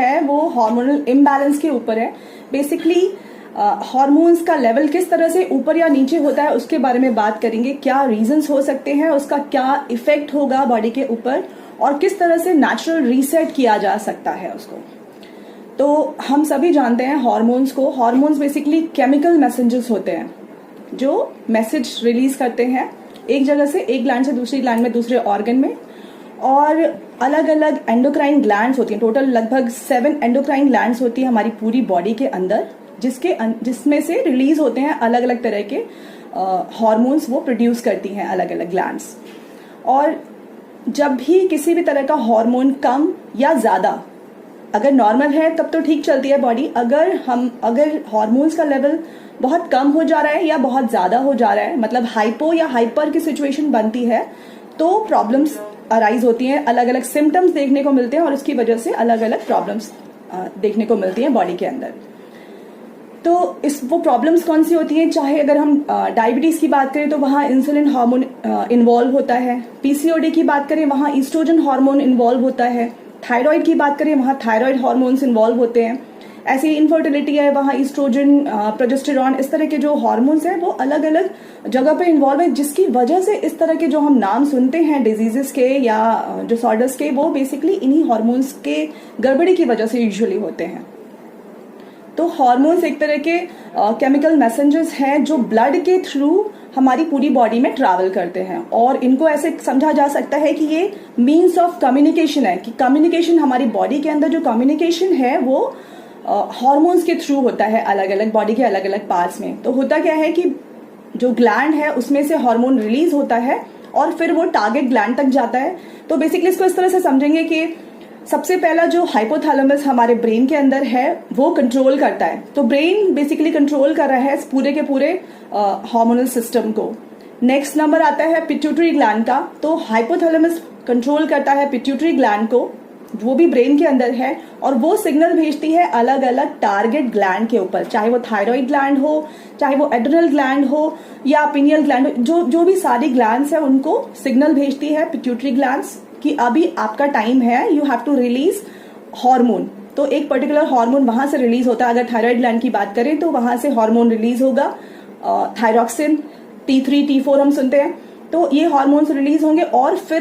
है वो hormonal imbalance के ऊपर है। बेसिकली हार्मोन्स का लेवल किस तरह से ऊपर या नीचे होता है उसके बारे में बात करेंगे। क्या रीजंस हो सकते हैं, उसका क्या इफेक्ट होगा बॉडी के ऊपर, और किस तरह से नेचुरल रीसेट किया जा सकता है उसको। तो हम सभी जानते हैं हार्मोन्स को। हार्मोन्स बेसिकली केमिकल मैसेंजर्स होते हैं जो मैसेज रिलीज करते हैं एक जगह से, एक ग्लैंड से दूसरी ग्लैंड में, दूसरे ऑर्गन में। और अलग अलग एंडोक्राइन ग्लैंड्स होती हैं। टोटल लगभग 7 एंडोक्राइन ग्लैंड्स होती है हमारी पूरी बॉडी के अंदर, जिसमें से रिलीज होते हैं अलग अलग तरह के हार्मोन्स, वो प्रोड्यूस करती हैं अलग अलग ग्लैंड्स। और जब भी किसी भी तरह का हार्मोन कम या ज्यादा, अगर नॉर्मल है तब तो ठीक चलती है बॉडी। अगर हार्मोन्स का लेवल बहुत कम हो जा रहा है या बहुत ज्यादा हो जा रहा है, मतलब हाइपो या हाइपर की सिचुएशन बनती है, तो प्रॉब्लम्स अराइज होती हैं, अलग अलग सिम्टम्स देखने को मिलते हैं और उसकी वजह से अलग अलग प्रॉब्लम्स देखने को मिलती हैं बॉडी के अंदर। तो वो प्रॉब्लम्स कौन सी होती हैं, चाहे अगर हम डायबिटीज की बात करें तो वहाँ इंसुलिन हार्मोन इन्वॉल्व होता है। पीसीओडी की बात करें वहाँ ईस्ट्रोजन हार्मोन इन्वॉल्व होता है। थायराइड की बात करें वहाँ थायराइड हार्मोन्स इन्वॉल्व होते हैं। ऐसी इनफर्टिलिटी है वहाँ ईस्ट्रोजन, प्रोजेस्टेरॉन, इस तरह के जो हार्मोन्स हैं वो अलग अलग जगह पे इन्वॉल्व है, जिसकी वजह से इस तरह के जो हम नाम सुनते हैं डिजीजेस के या डिसऑर्डर्स के, वो बेसिकली इन्हीं हार्मोन्स के गड़बड़ी की वजह से यूजुअली होते हैं। तो हार्मोन्स एक तरह के केमिकल मैसेंजर्स हैं जो ब्लड के थ्रू हमारी पूरी बॉडी में ट्रैवल करते हैं। और इनको ऐसे समझा जा सकता है कि ये मीन्स ऑफ कम्युनिकेशन है, कि कम्युनिकेशन हमारी बॉडी के अंदर जो कम्युनिकेशन है वो हार्मोन्स के थ्रू होता है अलग अलग बॉडी के अलग अलग पार्ट्स में। तो होता क्या है कि जो ग्लैंड है उसमें से हार्मोन रिलीज होता है और फिर वो टारगेट ग्लैंड तक जाता है। तो बेसिकली इसको इस तरह से समझेंगे कि सबसे पहला जो हाइपोथैलेमस हमारे ब्रेन के अंदर है वो कंट्रोल करता है। तो ब्रेन बेसिकली कंट्रोल कर रहा है इस पूरे के पूरे हार्मोनल सिस्टम को। नेक्स्ट नंबर आता है पिट्यूटरी ग्लैंड का। तो हाइपोथैलेमस कंट्रोल करता है पिट्यूटरी ग्लैंड को, वो भी ब्रेन के अंदर है, और वो सिग्नल भेजती है अलग अलग टारगेट ग्लैंड के ऊपर, चाहे वो थायराइड ग्लैंड हो, चाहे वो एड्रिनल ग्लैंड हो या पिनियल ग्लैंड हो। जो भी सारी ग्लैंड्स है उनको सिग्नल भेजती है पिट्यूटरी ग्लैंड्स कि अभी आपका टाइम है, you have to release hormone. तो एक पर्टिकुलर हार्मोन वहां से रिलीज होता है। अगर थायराइड ग्लैंड की बात करें तो वहां से हार्मोन रिलीज होगा, थायरॉक्सिन, T3, T4 हम सुनते हैं। तो ये हार्मोन्स रिलीज होंगे और फिर